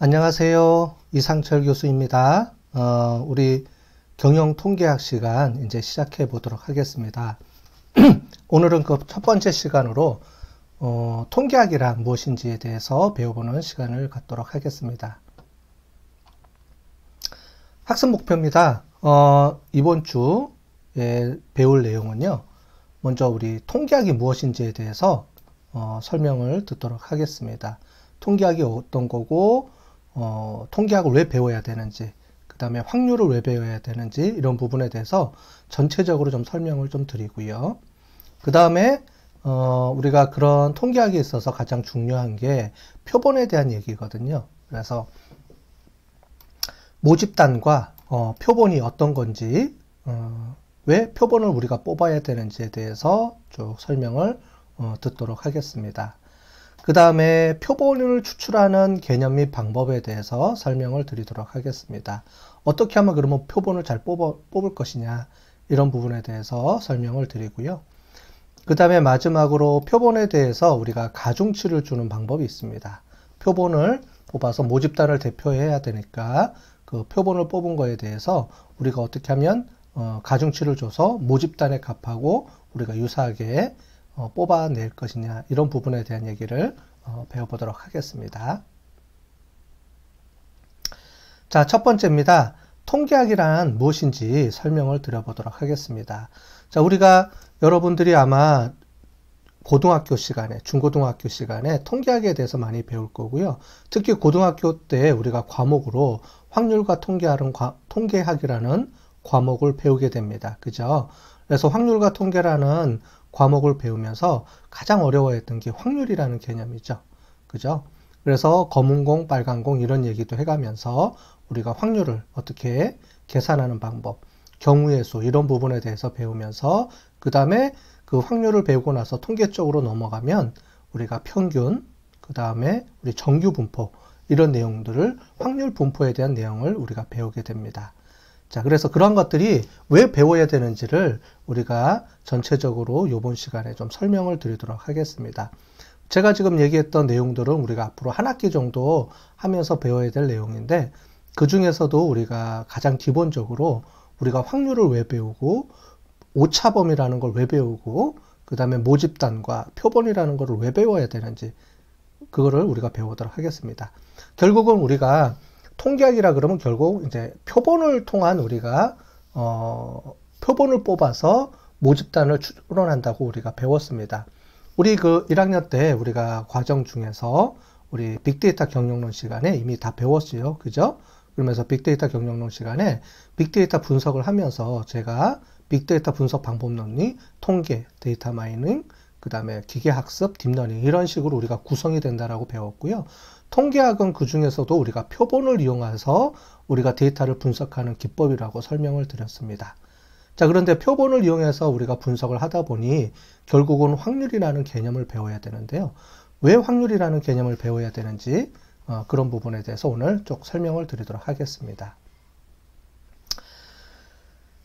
안녕하세요. 이상철 교수입니다. 우리 경영통계학 시간 이제 시작해 보도록 하겠습니다. 오늘은 그 첫 번째 시간으로 통계학이란 무엇인지에 대해서 배워보는 시간을 갖도록 하겠습니다. 학습 목표입니다. 이번 주에 배울 내용은요. 먼저 우리 통계학이 무엇인지에 대해서 설명을 듣도록 하겠습니다. 통계학이 어떤 거고 통계학을 왜 배워야 되는지, 그 다음에 확률을 왜 배워야 되는지 이런 부분에 대해서 전체적으로 좀 설명을 좀 드리고요. 그 다음에 우리가 그런 통계학에 있어서 가장 중요한 게 표본에 대한 얘기거든요. 그래서 모집단과 표본이 어떤 건지, 왜 표본을 우리가 뽑아야 되는지에 대해서 쭉 설명을 듣도록 하겠습니다. 그 다음에 표본을 추출하는 개념 및 방법에 대해서 설명을 드리도록 하겠습니다. 어떻게 하면 그러면 표본을 잘 뽑을 것이냐, 이런 부분에 대해서 설명을 드리고요. 그 다음에 마지막으로 표본에 대해서 우리가 가중치를 주는 방법이 있습니다. 표본을 뽑아서 모집단을 대표해야 되니까 그 표본을 뽑은 거에 대해서 우리가 어떻게 하면 가중치를 줘서 모집단의 값하고 우리가 유사하게 뽑아낼 것이냐, 이런 부분에 대한 얘기를 배워보도록 하겠습니다. 자, 첫 번째입니다. 통계학이란 무엇인지 설명을 드려보도록 하겠습니다. 자, 우리가 여러분들이 아마 고등학교 시간에, 중고등학교 시간에 통계학에 대해서 많이 배울 거고요. 특히 고등학교 때 우리가 과목으로 확률과 통계학이라는 과목을 배우게 됩니다. 그죠? 그래서 확률과 통계라는 과목을 배우면서 가장 어려워했던 게 확률이라는 개념이죠. 그죠? 그래서 검은 공, 빨간 공 이런 얘기도 해가면서 우리가 확률을 어떻게 계산하는 방법, 경우의 수 이런 부분에 대해서 배우면서 그 다음에 그 확률을 배우고 나서 통계 쪽으로 넘어가면 우리가 평균, 그 다음에 우리 정규 분포 이런 내용들을 확률 분포에 대한 내용을 우리가 배우게 됩니다. 자, 그래서 그런 것들이 왜 배워야 되는지를 우리가 전체적으로 이번 시간에 좀 설명을 드리도록 하겠습니다. 제가 지금 얘기했던 내용들은 우리가 앞으로 한 학기 정도 하면서 배워야 될 내용인데, 그 중에서도 우리가 가장 기본적으로 우리가 확률을 왜 배우고, 오차범위라는 걸 왜 배우고, 그 다음에 모집단과 표본이라는 걸 왜 배워야 되는지, 그거를 우리가 배우도록 하겠습니다. 결국은 우리가 통계학이라 그러면 결국 이제 표본을 통한 우리가 표본을 뽑아서 모집단을 추론한다고 우리가 배웠습니다. 우리 그 1학년 때 우리가 과정 중에서 우리 빅데이터 경영론 시간에 이미 다 배웠어요. 그죠? 그러면서 빅데이터 경영론 시간에 빅데이터 분석을 하면서 제가 빅데이터 분석 방법론이 통계, 데이터 마이닝, 그 다음에 기계학습, 딥러닝 이런 식으로 우리가 구성이 된다라고 배웠고요. 통계학은 그 중에서도 우리가 표본을 이용해서 우리가 데이터를 분석하는 기법이라고 설명을 드렸습니다. 자, 그런데 표본을 이용해서 우리가 분석을 하다 보니 결국은 확률이라는 개념을 배워야 되는데요. 왜 확률이라는 개념을 배워야 되는지 그런 부분에 대해서 오늘 쭉 설명을 드리도록 하겠습니다.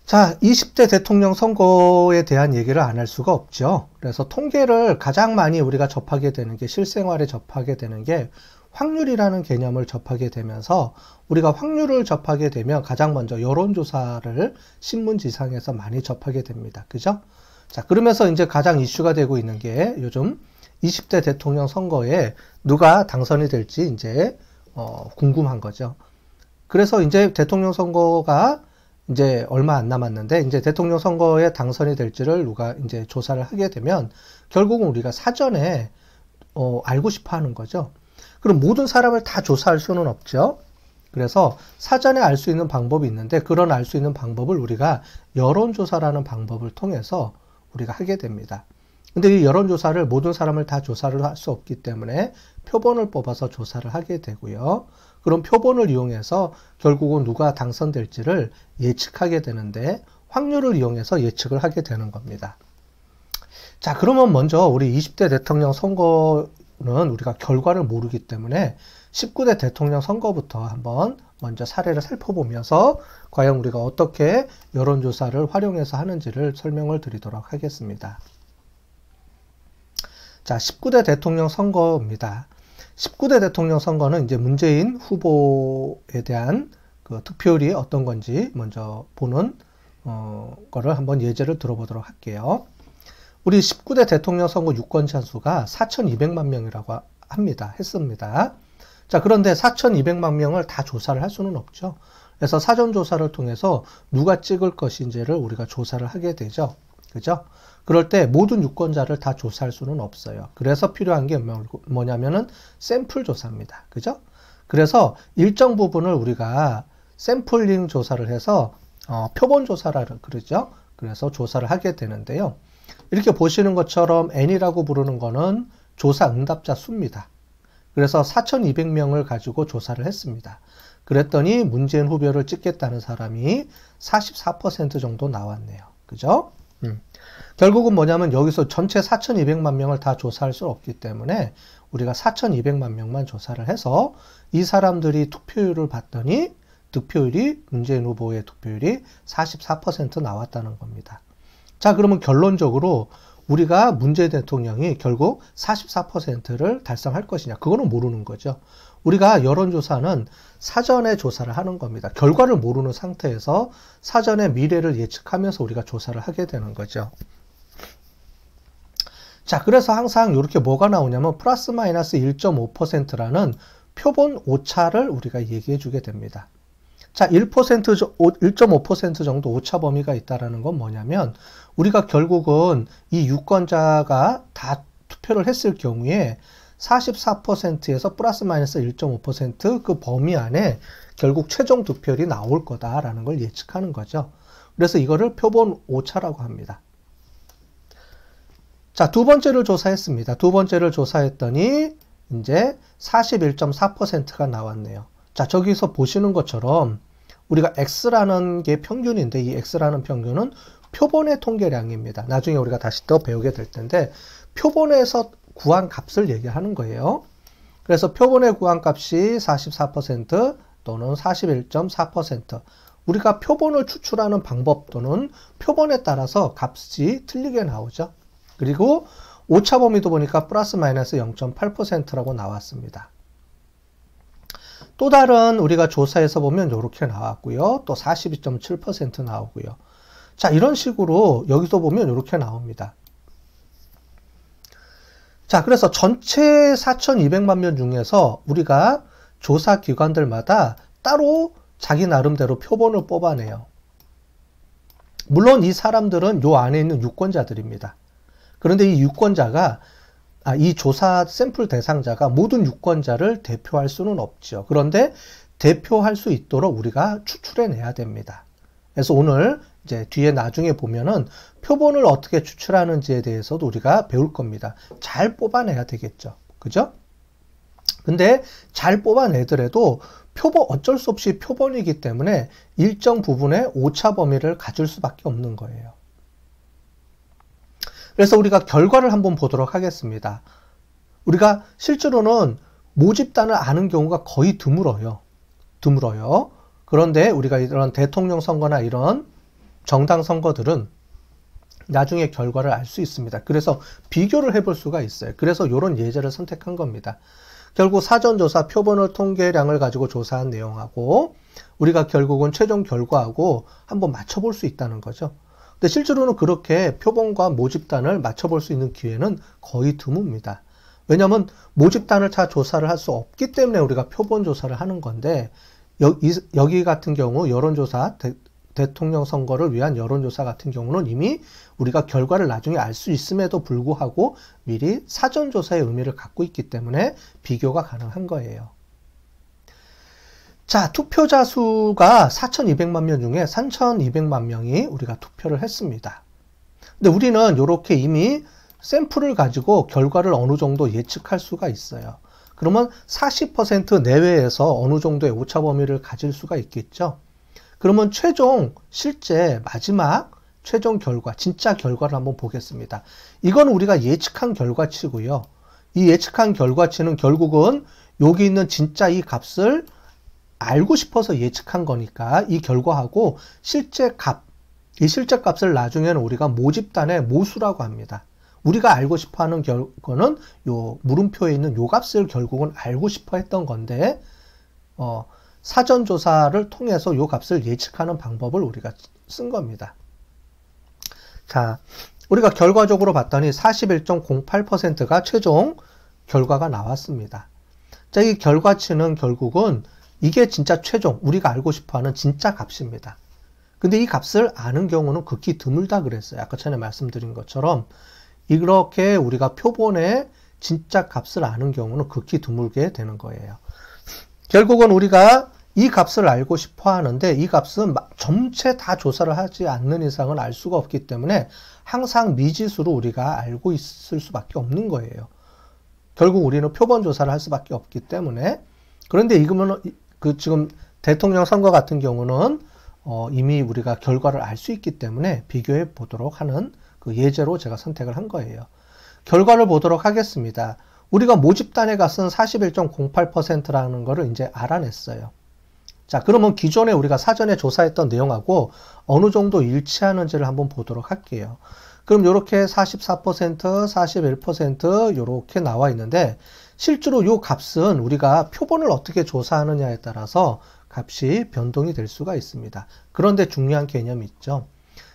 자, 20대 대통령 선거에 대한 얘기를 안 할 수가 없죠. 그래서 통계를 가장 많이 우리가 접하게 되는 게, 실생활에 접하게 되는 게 확률이라는 개념을 접하게 되면서, 우리가 확률을 접하게 되면 가장 먼저 여론조사를 신문지상에서 많이 접하게 됩니다. 그죠? 자, 그러면서 이제 가장 이슈가 되고 있는 게 요즘 20대 대통령 선거에 누가 당선이 될지 이제 궁금한 거죠. 그래서 이제 대통령 선거가 이제 얼마 안 남았는데, 이제 대통령 선거에 당선이 될지를 누가 이제 조사를 하게 되면 결국은 우리가 사전에 알고 싶어 하는 거죠. 그럼 모든 사람을 다 조사할 수는 없죠. 그래서 사전에 알 수 있는 방법이 있는데, 그런 알 수 있는 방법을 우리가 여론조사라는 방법을 통해서 우리가 하게 됩니다. 근데 이 여론조사를 모든 사람을 다 조사를 할 수 없기 때문에 표본을 뽑아서 조사를 하게 되고요. 그럼 표본을 이용해서 결국은 누가 당선될지를 예측하게 되는데, 확률을 이용해서 예측을 하게 되는 겁니다. 자, 그러면 먼저 우리 20대 대통령 선거는 우리가 결과를 모르기 때문에 19대 대통령 선거부터 한번 먼저 사례를 살펴보면서 과연 우리가 어떻게 여론조사를 활용해서 하는지를 설명을 드리도록 하겠습니다. 자, 19대 대통령 선거입니다. 19대 대통령 선거는 이제 문재인 후보에 대한 그 득표율이 어떤 건지 먼저 보는 거를 한번 예제를 들어보도록 할게요. 우리 19대 대통령 선거 유권자 수가 4,200만 명이라고 했습니다. 자, 그런데 4,200만 명을 다 조사를 할 수는 없죠. 그래서 사전조사를 통해서 누가 찍을 것인지를 우리가 조사를 하게 되죠. 그죠? 그럴 때 모든 유권자를 다 조사할 수는 없어요. 그래서 필요한 게 뭐냐면은 샘플 조사입니다. 그죠? 그래서 일정 부분을 우리가 샘플링 조사를 해서 표본 조사라 그러죠. 그래서 조사를 하게 되는데요. 이렇게 보시는 것처럼 N이라고 부르는 거는 조사 응답자 수입니다. 그래서 4,200명을 가지고 조사를 했습니다. 그랬더니 문재인 후보를 찍겠다는 사람이 44% 정도 나왔네요. 그죠? 결국은 뭐냐면 여기서 전체 4,200만 명을 다 조사할 수 없기 때문에 우리가 4,200만 명만 조사를 해서 이 사람들이 투표율을 봤더니 득표율이 문재인 후보의 득표율이 44% 나왔다는 겁니다. 자, 그러면 결론적으로 우리가 문재인 대통령이 결국 44%를 달성할 것이냐, 그거는 모르는 거죠. 우리가 여론조사는 사전에 조사를 하는 겁니다. 결과를 모르는 상태에서 사전에 미래를 예측하면서 우리가 조사를 하게 되는 거죠. 자, 그래서 항상 이렇게 뭐가 나오냐면 플러스 마이너스 1.5%라는 표본 오차를 우리가 얘기해 주게 됩니다. 자, 1.5% 정도 오차 범위가 있다는 건 뭐냐면 우리가 결국은 이 유권자가 다 투표를 했을 경우에 44%에서 플러스 마이너스 1.5% 그 범위 안에 결국 최종 득표율이 나올 거다라는 걸 예측하는 거죠. 그래서 이거를 표본 오차라고 합니다. 자, 두 번째를 조사했습니다. 두 번째를 조사했더니 이제 41.4%가 나왔네요. 자, 저기서 보시는 것처럼 우리가 X라는 게 평균인데 이 X라는 평균은 표본의 통계량입니다. 나중에 우리가 다시 또 배우게 될 텐데 표본에서 구한 값을 얘기하는 거예요. 그래서 표본의 구한 값이 44% 또는 41.4%. 우리가 표본을 추출하는 방법 또는 표본에 따라서 값이 틀리게 나오죠. 그리고 오차 범위도 보니까 플러스 마이너스 0.8%라고 나왔습니다. 또 다른 우리가 조사에서 보면 이렇게 나왔고요. 또 42.7% 나오고요. 자, 이런 식으로 여기서 보면 이렇게 나옵니다. 자, 그래서 전체 4,200만 명 중에서 우리가 조사 기관들마다 따로 자기 나름대로 표본을 뽑아내요. 물론 이 사람들은 요 안에 있는 유권자들입니다. 그런데 이 유권자가 이 조사 샘플 대상자가 모든 유권자를 대표할 수는 없죠. 그런데 대표할 수 있도록 우리가 추출해내야 됩니다. 그래서 오늘 이제 뒤에 나중에 보면은 표본을 어떻게 추출하는지에 대해서도 우리가 배울 겁니다. 잘 뽑아내야 되겠죠. 그죠? 근데 잘 뽑아내더라도 어쩔 수 없이 표본이기 때문에 일정 부분의 오차 범위를 가질 수밖에 없는 거예요. 그래서 우리가 결과를 한번 보도록 하겠습니다. 우리가 실제로는 모집단을 아는 경우가 거의 드물어요. 그런데 우리가 이런 대통령 선거나 이런 정당 선거들은 나중에 결과를 알 수 있습니다. 그래서 비교를 해볼 수가 있어요. 그래서 이런 예제를 선택한 겁니다. 결국 사전조사 표본을 통계량을 가지고 조사한 내용하고 우리가 결국은 최종 결과하고 한번 맞춰볼 수 있다는 거죠. 근데 실제로는 그렇게 표본과 모집단을 맞춰볼 수 있는 기회는 거의 드뭅니다. 왜냐하면 모집단을 다 조사를 할 수 없기 때문에 우리가 표본 조사를 하는 건데 여기 같은 경우 여론조사 대통령 선거를 위한 여론조사 같은 경우는 이미 우리가 결과를 나중에 알 수 있음에도 불구하고 미리 사전조사의 의미를 갖고 있기 때문에 비교가 가능한 거예요. 자, 투표자 수가 4,200만 명 중에 3,200만 명이 우리가 투표를 했습니다. 근데 우리는 이렇게 이미 샘플을 가지고 결과를 어느 정도 예측할 수가 있어요. 그러면 40% 내외에서 어느 정도의 오차 범위를 가질 수가 있겠죠. 그러면 실제 마지막 최종 결과, 진짜 결과를 한번 보겠습니다. 이건 우리가 예측한 결과치고요. 이 예측한 결과치는 결국은 여기 있는 진짜 이 값을 알고 싶어서 예측한 거니까 이 결과하고 이 실제 값을 나중에는 우리가 모집단의 모수라고 합니다. 우리가 알고 싶어 하는 거는 요 물음표에 있는 요 값을 결국은 알고 싶어 했던 건데, 사전조사를 통해서 요 값을 예측하는 방법을 우리가 쓴 겁니다. 자, 우리가 결과적으로 봤더니 41.08%가 최종 결과가 나왔습니다. 자, 이 결과치는 결국은 이게 진짜 최종, 우리가 알고 싶어 하는 진짜 값입니다. 근데 이 값을 아는 경우는 극히 드물다 그랬어요. 아까 전에 말씀드린 것처럼 이렇게 우리가 표본의 진짜 값을 아는 경우는 극히 드물게 되는 거예요. 결국은 우리가 이 값을 알고 싶어 하는데 이 값은 전체 다 조사를 하지 않는 이상은 알 수가 없기 때문에 항상 미지수로 우리가 알고 있을 수밖에 없는 거예요. 결국 우리는 표본 조사를 할 수밖에 없기 때문에. 그런데 이거는 지금 대통령 선거 같은 경우는 이미 우리가 결과를 알 수 있기 때문에 비교해 보도록 하는 그 예제로 제가 선택을 한 거예요. 결과를 보도록 하겠습니다. 우리가 모집단의 값은 41.08%라는 거를 이제 알아냈어요. 자, 그러면 기존에 우리가 사전에 조사했던 내용하고 어느 정도 일치하는지를 한번 보도록 할게요. 그럼 이렇게 44%, 41% 이렇게 나와 있는데 실제로 이 값은 우리가 표본을 어떻게 조사하느냐에 따라서 값이 변동이 될 수가 있습니다. 그런데 중요한 개념이 있죠.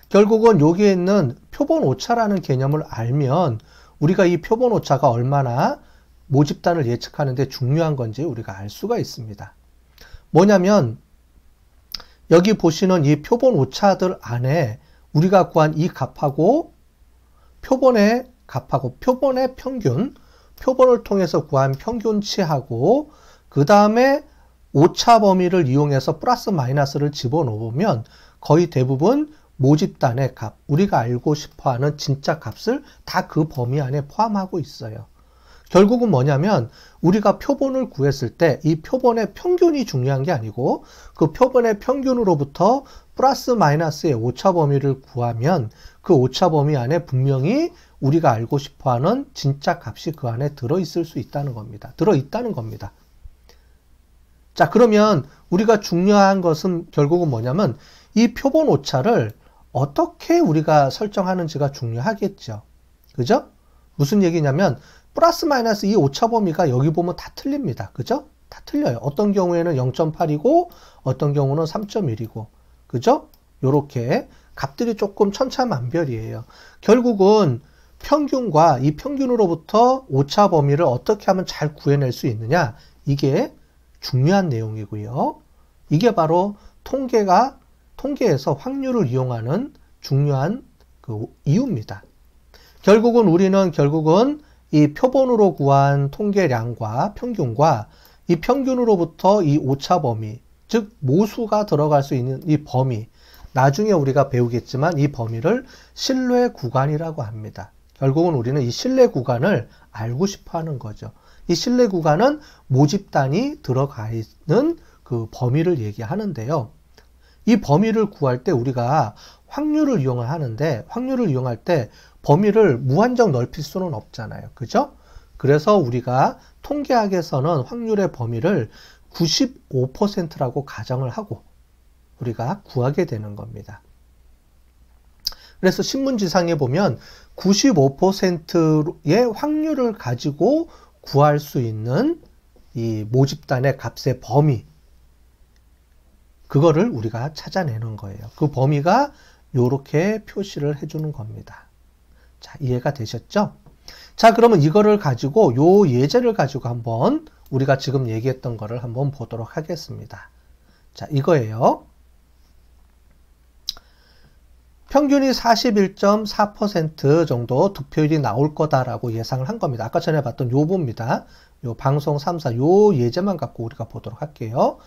결국은 여기에 있는 표본 오차라는 개념을 알면 우리가 이 표본 오차가 얼마나 모집단을 예측하는 데 중요한 건지 우리가 알 수가 있습니다. 뭐냐면 여기 보시는 이 표본 오차들 안에 우리가 구한 이 값하고 표본의 값하고 표본의 평균, 표본을 통해서 구한 평균치하고 그 다음에 오차 범위를 이용해서 플러스 마이너스를 집어넣으면 거의 대부분 모집단의 값, 우리가 알고 싶어하는 진짜 값을 다 그 범위 안에 포함하고 있어요. 결국은 뭐냐면 우리가 표본을 구했을 때 이 표본의 평균이 중요한 게 아니고 그 표본의 평균으로부터 플러스 마이너스의 오차 범위를 구하면 그 오차 범위 안에 분명히 우리가 알고 싶어하는 진짜 값이 그 안에 들어있을 수 있다는 겁니다. 들어있다는 겁니다. 자, 그러면 우리가 중요한 것은 결국은 뭐냐면 이 표본 오차를 어떻게 우리가 설정하는지가 중요하겠죠. 그죠? 무슨 얘기냐면 플러스 마이너스 이 오차 범위가 여기 보면 다 틀립니다. 그죠? 다 틀려요. 어떤 경우에는 0.8이고 어떤 경우는 3.1이고 그죠? 요렇게 값들이 조금 천차만별이에요. 결국은 평균과 이 평균으로부터 오차 범위를 어떻게 하면 잘 구해낼 수 있느냐, 이게 중요한 내용이고요. 이게 바로 통계에서 확률을 이용하는 중요한 그 이유입니다. 결국은 우리는 이 표본으로 구한 통계량과 평균과 이 평균으로부터 이 오차 범위, 즉 모수가 들어갈 수 있는 이 범위, 나중에 우리가 배우겠지만 이 범위를 신뢰 구간이라고 합니다. 결국은 우리는 이 신뢰 구간을 알고 싶어 하는 거죠. 이 신뢰 구간은 모집단이 들어가 있는 그 범위를 얘기하는데요. 이 범위를 구할 때 우리가 확률을 이용을 하는데 확률을 이용할 때 범위를 무한정 넓힐 수는 없잖아요. 그죠? 그래서 우리가 통계학에서는 확률의 범위를 95%라고 가정을 하고 우리가 구하게 되는 겁니다. 그래서 신문지상에 보면 95%의 확률을 가지고 구할 수 있는 이 모집단의 값의 범위, 그거를 우리가 찾아내는 거예요. 그 범위가 이렇게 표시를 해주는 겁니다. 자, 이해가 되셨죠? 자, 그러면 이거를 가지고 요 예제를 가지고 한번 우리가 지금 얘기했던 거를 한번 보도록 하겠습니다. 자, 이거예요. 평균이 41.4% 정도 득표율이 나올 거다라고 예상을 한 겁니다. 아까 전에 봤던 요겁니다. 요 방송 3사 요 예제만 갖고 우리가 보도록 할게요.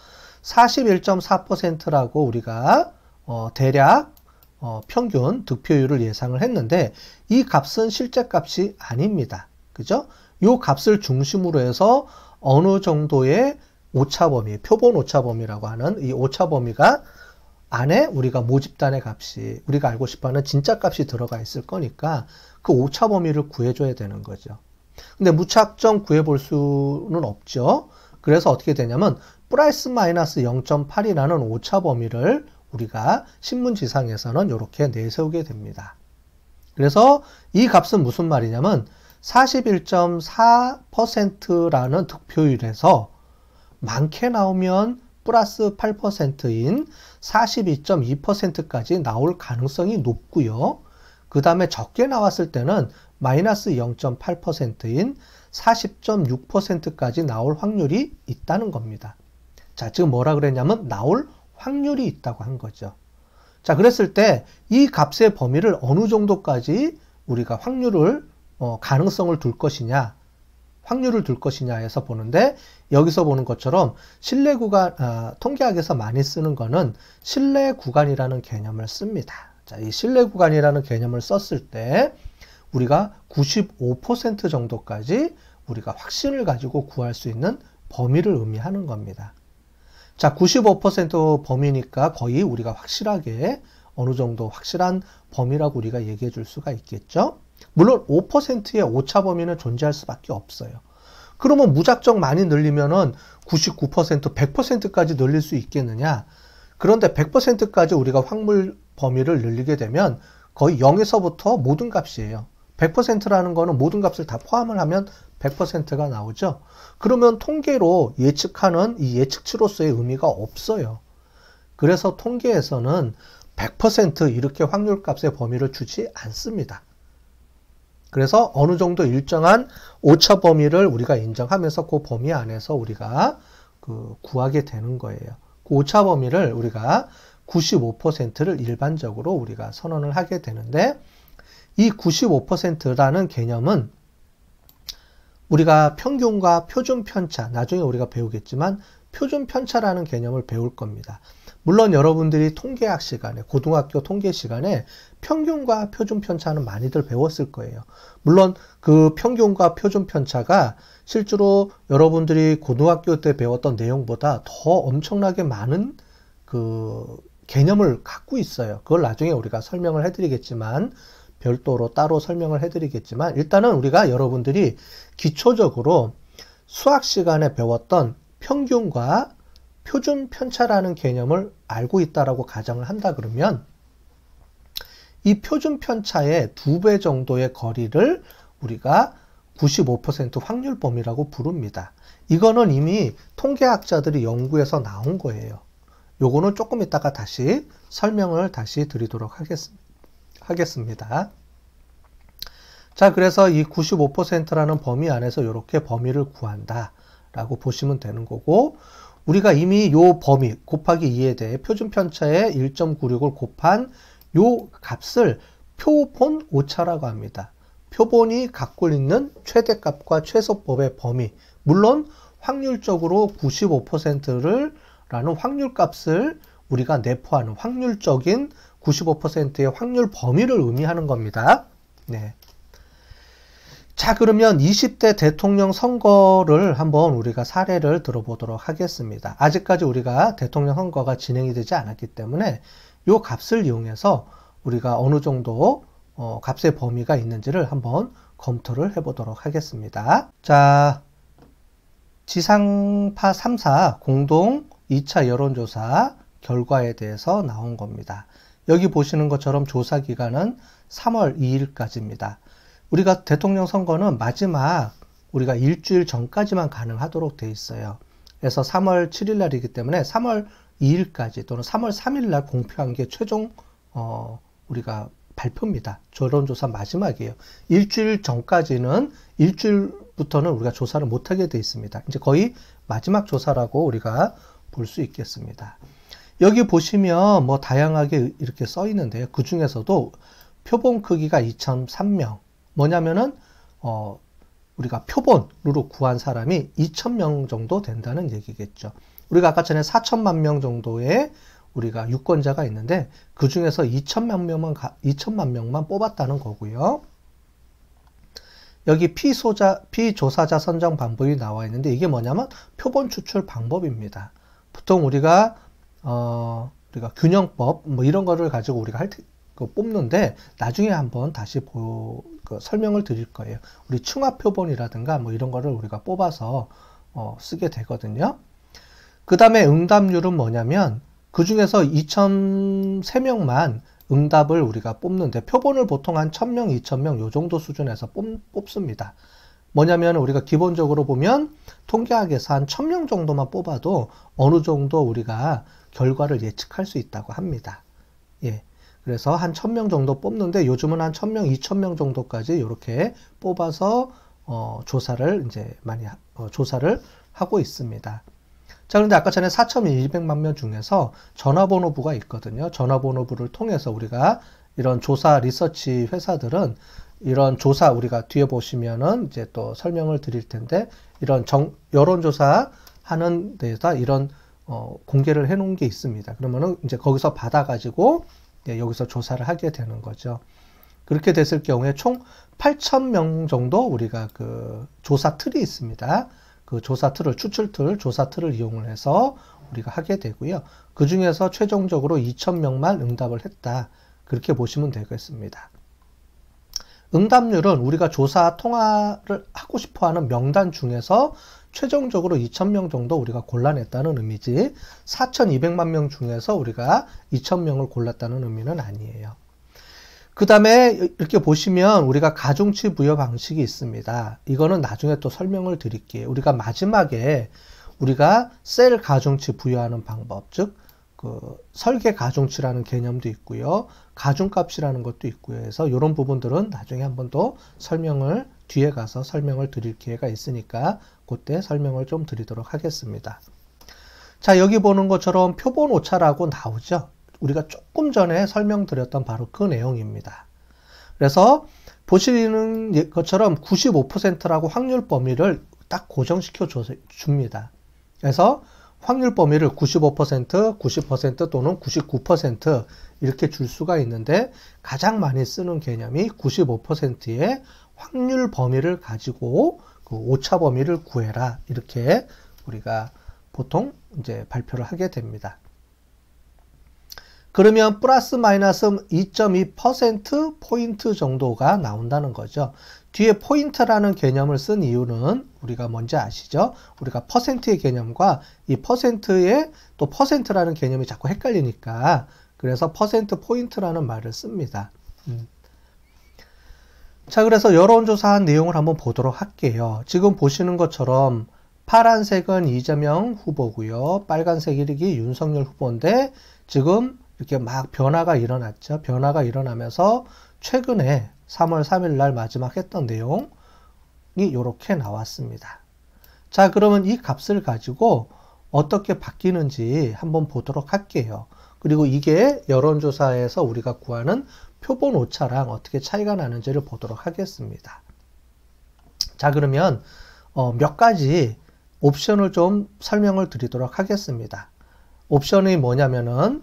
41.4%라고 우리가 대략 평균 득표율을 예상을 했는데 이 값은 실제 값이 아닙니다. 그죠? 요 값을 중심으로 해서 어느 정도의 오차범위, 표본 오차범위라고 하는 이 오차범위가 안에 우리가 모집단의 값이, 우리가 알고 싶어하는 진짜 값이 들어가 있을 거니까 그 오차 범위를 구해줘야 되는 거죠. 근데 무작정 구해볼 수는 없죠. 그래서 어떻게 되냐면 플러스 마이너스 0.8이라는 오차 범위를 우리가 신문지상에서는 이렇게 내세우게 됩니다. 그래서 이 값은 무슨 말이냐면 41.4%라는 득표율에서 많게 나오면 플러스 8%인 42.2%까지 나올 가능성이 높고요. 그 다음에 적게 나왔을 때는 마이너스 0.8%인 40.6%까지 나올 확률이 있다는 겁니다. 자, 지금 뭐라 그랬냐면 나올 확률이 있다고 한 거죠. 자, 그랬을 때 이 값의 범위를 어느 정도까지 우리가 가능성을 둘 것이냐, 확률을 둘 것이냐 해서 보는데, 여기서 보는 것처럼 신뢰 구간, 통계학에서 많이 쓰는 거는 신뢰 구간이라는 개념을 씁니다. 자, 이 신뢰 구간이라는 개념을 썼을 때 우리가 95% 정도까지 우리가 확신을 가지고 구할 수 있는 범위를 의미하는 겁니다. 자, 95% 범위니까 거의 우리가 확실하게 어느 정도 확실한 범위라고 우리가 얘기해 줄 수가 있겠죠. 물론 5%의 오차 범위는 존재할 수밖에 없어요. 그러면 무작정 많이 늘리면은 99%, 100%까지 늘릴 수 있겠느냐? 그런데 100%까지 우리가 확률 범위를 늘리게 되면 거의 0에서부터 모든 값이에요. 100%라는 거는 모든 값을 다 포함을 하면 100%가 나오죠. 그러면 통계로 예측하는 이 예측치로서의 의미가 없어요. 그래서 통계에서는 100% 이렇게 확률값의 범위를 주지 않습니다. 그래서 어느 정도 일정한 오차 범위를 우리가 인정하면서 그 범위 안에서 우리가 구하게 되는 거예요. 그 오차 범위를 우리가 95%를 일반적으로 우리가 선언을 하게 되는데, 이 95%라는 개념은 우리가 평균과 표준 편차, 나중에 우리가 배우겠지만 표준 편차라는 개념을 배울 겁니다. 물론 여러분들이 통계학 시간에, 고등학교 통계 시간에 평균과 표준 편차는 많이들 배웠을 거예요. 물론 그 평균과 표준 편차가 실제로 여러분들이 고등학교 때 배웠던 내용보다 더 엄청나게 많은 개념을 갖고 있어요. 그걸 나중에 우리가 설명을 해드리겠지만, 별도로 따로 설명을 해드리겠지만, 일단은 우리가 여러분들이 기초적으로 수학 시간에 배웠던 평균과 표준 편차라는 개념을 알고 있다라고 가정을 한다 그러면, 이 표준 편차의 2배 정도의 거리를 우리가 95% 확률 범위라고 부릅니다. 이거는 이미 통계학자들이 연구해서 나온 거예요. 요거는 조금 이따가 다시 설명을 다시 드리도록 하겠습니다. 자, 그래서 이 95%라는 범위 안에서 이렇게 범위를 구한다 라고 보시면 되는 거고, 우리가 이미 요 범위 곱하기 2에 대해 표준 편차의 1.96을 곱한 요 값을 표본 오차라고 합니다. 표본이 갖고 있는 최대값과 최소법의 범위, 물론 확률적으로 95%라는 확률값을 우리가 내포하는 확률적인 95%의 확률 범위를 의미하는 겁니다. 네. 자, 그러면 20대 대통령 선거를 한번 우리가 사례를 들어보도록 하겠습니다. 아직까지 우리가 대통령 선거가 진행이 되지 않았기 때문에 이 값을 이용해서 우리가 어느 정도 값의 범위가 있는지를 한번 검토를 해보도록 하겠습니다. 자, 지상파 3사 공동 2차 여론조사 결과에 대해서 나온 겁니다. 여기 보시는 것처럼 조사 기간은 3월 2일까지입니다. 우리가 대통령 선거는 마지막 우리가 일주일 전까지만 가능하도록 돼 있어요. 그래서 3월 7일 날이기 때문에 3월 2일까지 또는 3월 3일 날 공표한 게 최종 우리가 발표입니다. 여론조사 마지막이에요. 일주일 전까지는, 일주일부터는 우리가 조사를 못하게 돼 있습니다. 이제 거의 마지막 조사라고 우리가 볼 수 있겠습니다. 여기 보시면 뭐 다양하게 이렇게 써 있는데요. 그 중에서도 표본 크기가 2,003명. 뭐냐면은 우리가 표본으로 구한 사람이 2,000명 정도 된다는 얘기겠죠. 우리가 아까 전에 4천만 명 정도의 우리가 유권자가 있는데 그 중에서 2천만 명만 뽑았다는 거고요. 여기 피조사자 선정 방법이 나와 있는데 이게 뭐냐면 표본 추출 방법입니다. 보통 우리가 균형법 뭐 이런 거를 가지고 우리가 뽑는데 나중에 한번 다시 설명을 드릴 거예요. 우리 층화 표본이라든가 뭐 이런 거를 우리가 뽑아서 쓰게 되거든요. 그 다음에 응답률은 뭐냐면 그 중에서 2,003명만 응답을 우리가 뽑는데 표본을 보통 한 1000명, 2000명 요 정도 수준에서 뽑습니다. 뭐냐면 우리가 기본적으로 보면 통계학에서 한 1000명 정도만 뽑아도 어느 정도 우리가 결과를 예측할 수 있다고 합니다. 예. 그래서 한 1000명 정도 뽑는데 요즘은 한 1000명, 2000명 정도까지 이렇게 뽑아서 조사를 조사를 하고 있습니다. 자, 그런데 아까 전에 4200만 명 중에서 전화번호부가 있거든요. 전화번호부를 통해서 우리가 이런 조사 리서치 회사들은 이런 조사 우리가 뒤에 보시면은 이제 또 설명을 드릴 텐데 이런 여론조사 하는 데에다 이런 공개를 해 놓은 게 있습니다. 그러면은 이제 거기서 받아가지고 여기서 조사를 하게 되는 거죠. 그렇게 됐을 경우에 총 8,000명 정도 우리가 그 조사 틀이 있습니다. 그 조사 틀을, 추출 틀, 조사 틀을 이용을 해서 우리가 하게 되고요. 그 중에서 최종적으로 2,000명만 응답을 했다. 그렇게 보시면 되겠습니다. 응답률은 우리가 조사 통화를 하고 싶어 하는 명단 중에서 최종적으로 2,000명 정도 우리가 골라냈다는 의미지 4,200만 명 중에서 우리가 2,000명을 골랐다는 의미는 아니에요. 그 다음에 이렇게 보시면 우리가 가중치 부여 방식이 있습니다. 이거는 나중에 또 설명을 드릴게요. 우리가 마지막에 우리가 셀 가중치 부여하는 방법, 즉 그 설계 가중치라는 개념도 있고요. 가중값이라는 것도 있고요. 그래서 이런 부분들은 나중에 한 번 더 설명을 뒤에 가서 설명을 드릴 기회가 있으니까 그때 설명을 좀 드리도록 하겠습니다. 자, 여기 보는 것처럼 표본 오차라고 나오죠. 우리가 조금 전에 설명드렸던 바로 그 내용입니다. 그래서 보시는 것처럼 95%라고 확률 범위를 딱 고정시켜 줍니다. 그래서 확률 범위를 95%, 90% 또는 99% 이렇게 줄 수가 있는데 가장 많이 쓰는 개념이 95%의 확률 범위를 가지고 그 오차 범위를 구해라. 이렇게 우리가 보통 이제 발표를 하게 됩니다. 그러면 플러스 마이너스 2.2% 포인트 정도가 나온다는 거죠. 뒤에 포인트라는 개념을 쓴 이유는 우리가 뭔지 아시죠? 우리가 퍼센트의 개념과 이 퍼센트의 또 퍼센트라는 개념이 자꾸 헷갈리니까 그래서 퍼센트 포인트라는 말을 씁니다. 자, 그래서 여론조사한 내용을 한번 보도록 할게요. 지금 보시는 것처럼 파란색은 이재명 후보고요. 빨간색이 윤석열 후보인데 지금 이렇게 막 변화가 일어났죠. 변화가 일어나면서 최근에 3월 3일 날 마지막 했던 내용이 이렇게 나왔습니다. 자, 그러면 이 값을 가지고 어떻게 바뀌는지 한번 보도록 할게요. 그리고 이게 여론조사에서 우리가 구하는 표본 오차랑 어떻게 차이가 나는지를 보도록 하겠습니다. 자, 그러면 몇 가지 옵션을 좀 설명을 드리도록 하겠습니다. 옵션이 뭐냐면은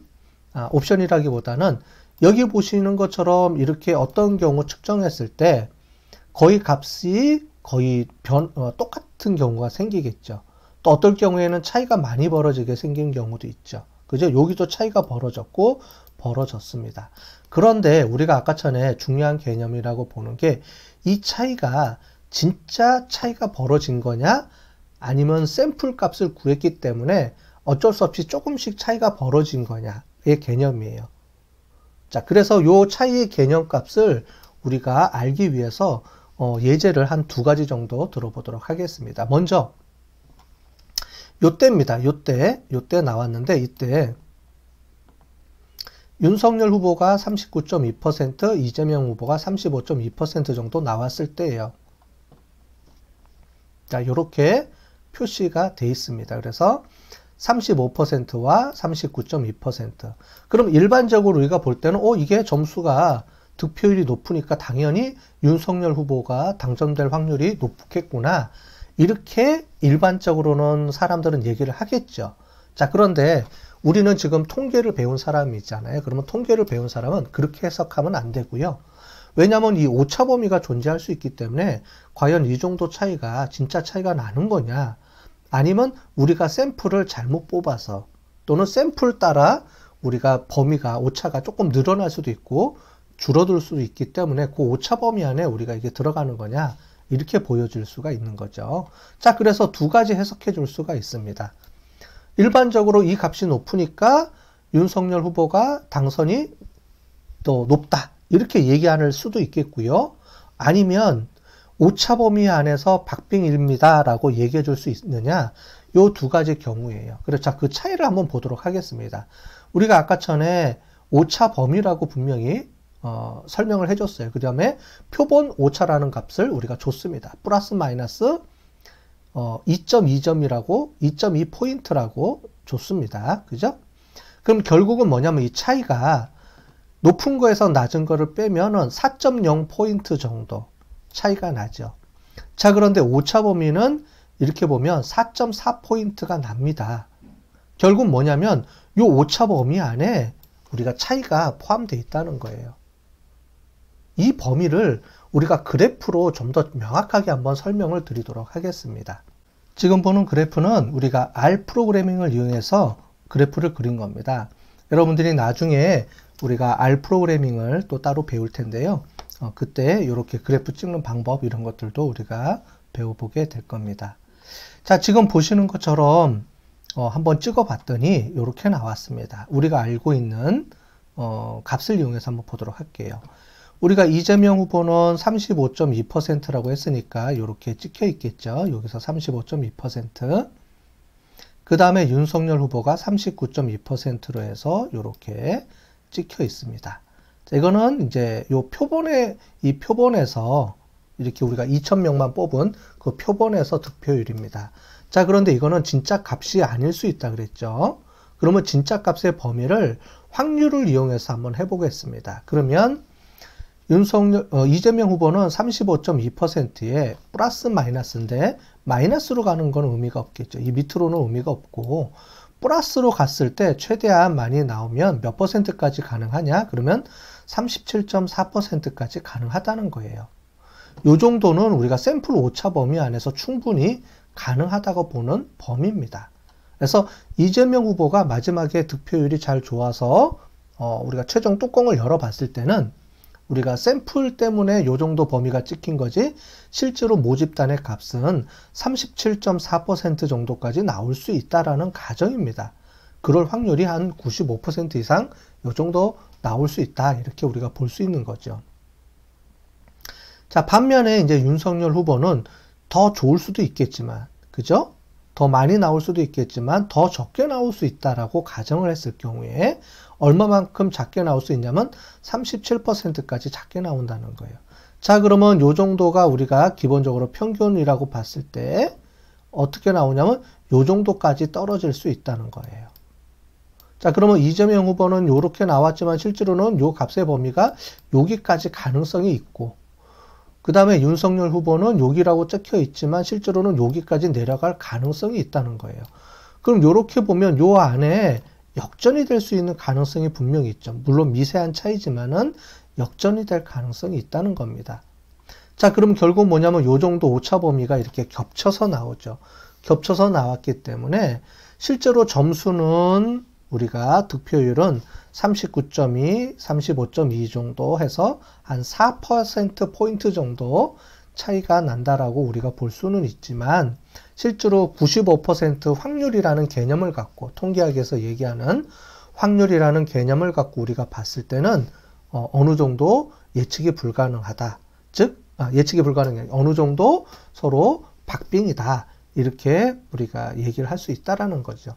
옵션이라기보다는 여기 보시는 것처럼 이렇게 어떤 경우 측정했을 때 거의 값이 거의 똑같은 경우가 생기겠죠. 또 어떨 경우에는 차이가 많이 벌어지게 생긴 경우도 있죠. 그죠? 여기도 차이가 벌어졌고 벌어졌습니다. 그런데 우리가 아까 전에 중요한 개념이라고 보는 게 이 차이가 진짜 차이가 벌어진 거냐 아니면 샘플 값을 구했기 때문에 어쩔 수 없이 조금씩 차이가 벌어진 거냐의 개념이에요. 자, 그래서 요 차이의 개념 값을 우리가 알기 위해서 예제를 한 두 가지 정도 들어보도록 하겠습니다. 먼저 요때입니다. 요때 나왔는데 이때 윤석열 후보가 39.2%, 이재명 후보가 35.2% 정도 나왔을 때예요. 자, 요렇게 표시가 돼 있습니다. 그래서 35%와 39.2%. 그럼 일반적으로 우리가 볼 때는 이게 점수가 득표율이 높으니까 당연히 윤석열 후보가 당선될 확률이 높겠구나. 이렇게 일반적으로는 사람들은 얘기를 하겠죠. 자, 그런데 우리는 지금 통계를 배운 사람이잖아요. 그러면 통계를 배운 사람은 그렇게 해석하면 안 되고요. 왜냐하면 이 오차 범위가 존재할 수 있기 때문에 과연 이 정도 차이가 진짜 차이가 나는 거냐, 아니면 우리가 샘플을 잘못 뽑아서 또는 샘플 따라 우리가 범위가 오차가 조금 늘어날 수도 있고 줄어들 수도 있기 때문에 그 오차 범위 안에 우리가 이게 들어가는 거냐, 이렇게 보여질 수가 있는 거죠. 자, 그래서 두 가지 해석해 줄 수가 있습니다. 일반적으로 이 값이 높으니까 윤석열 후보가 당선이 또 높다 이렇게 얘기할 수도 있겠고요. 아니면 오차 범위 안에서 박빙입니다 라고 얘기해 줄 수 있느냐, 요 두 가지 경우예요. 그래서 자, 그 차이를 한번 보도록 하겠습니다. 우리가 아까 전에 오차 범위라고 분명히 설명을 해줬어요. 그 다음에 표본 오차라는 값을 우리가 줬습니다. 플러스 마이너스 2.2점이라고 2.2포인트라고 줬습니다. 그죠? 그럼 결국은 뭐냐면 이 차이가 높은 거에서 낮은 거를 빼면은 4.0포인트 정도 차이가 나죠. 자, 그런데 오차 범위는 이렇게 보면 4.4포인트가 납니다. 결국 뭐냐면 요 오차 범위 안에 우리가 차이가 포함되어 있다는 거예요. 이 범위를 우리가 그래프로 좀 더 명확하게 한번 설명을 드리도록 하겠습니다. 지금 보는 그래프는 우리가 R 프로그래밍을 이용해서 그래프를 그린 겁니다. 여러분들이 나중에 우리가 R 프로그래밍을 또 따로 배울 텐데요. 그때 이렇게 그래프 찍는 방법 이런 것들도 우리가 배워보게 될 겁니다. 자, 지금 보시는 것처럼 한번 찍어 봤더니 이렇게 나왔습니다. 우리가 알고 있는 값을 이용해서 한번 보도록 할게요. 우리가 이재명 후보는 35.2%라고 했으니까 이렇게 찍혀 있겠죠. 여기서 35.2%. 그 다음에 윤석열 후보가 39.2%로 해서 이렇게 찍혀 있습니다. 자, 이거는 이제 이 표본에서 이렇게 우리가 2,000명만 뽑은 그 표본에서 득표율입니다. 자, 그런데 이거는 진짜 값이 아닐 수 있다 그랬죠. 그러면 진짜 값의 범위를 확률을 이용해서 한번 해보겠습니다. 그러면 이재명 후보는 35.2%에 플러스 마이너스인데 마이너스로 가는 건 의미가 없겠죠. 이 밑으로는 의미가 없고 플러스로 갔을 때 최대한 많이 나오면 몇 %까지 가능하냐? 그러면 37.4%까지 가능하다는 거예요. 요 정도는 우리가 샘플 오차 범위 안에서 충분히 가능하다고 보는 범위입니다. 그래서 이재명 후보가 마지막에 득표율이 잘 좋아서 우리가 최종 뚜껑을 열어봤을 때는 우리가 샘플 때문에 요 정도 범위가 찍힌 거지 실제로 모집단의 값은 37.4% 정도까지 나올 수 있다라는 가정입니다. 그럴 확률이 한 95% 이상 요 정도 나올 수 있다 이렇게 우리가 볼 수 있는 거죠. 자, 반면에 이제 윤석열 후보는 더 좋을 수도 있겠지만, 그죠? 더 많이 나올 수도 있겠지만 더 적게 나올 수 있다라고 가정을 했을 경우에 얼마만큼 작게 나올 수 있냐면 37%까지 작게 나온다는 거예요. 자, 그러면 요 정도가 우리가 기본적으로 평균이라고 봤을 때 어떻게 나오냐면 요 정도까지 떨어질 수 있다는 거예요. 자, 그러면 이재명 후보는 요렇게 나왔지만 실제로는 요 값의 범위가 여기까지 가능성이 있고, 그 다음에 윤석열 후보는 여기라고 찍혀 있지만 실제로는 여기까지 내려갈 가능성이 있다는 거예요. 그럼 요렇게 보면 요 안에 역전이 될 수 있는 가능성이 분명히 있죠. 물론 미세한 차이지만은 역전이 될 가능성이 있다는 겁니다. 자, 그럼 결국 뭐냐면 요 정도 오차 범위가 이렇게 겹쳐서 나오죠. 겹쳐서 나왔기 때문에 실제로 점수는 우리가 득표율은 39.2, 35.2 정도 해서 한 4%포인트 정도 차이가 난다라고 우리가 볼 수는 있지만 실제로 95% 확률이라는 개념을 갖고 통계학에서 얘기하는 확률이라는 개념을 갖고 우리가 봤을 때는 어느 정도 예측이 불가능하다. 즉 예측이 불가능해. 어느 정도 서로 박빙이다. 이렇게 우리가 얘기를 할 수 있다라는 거죠.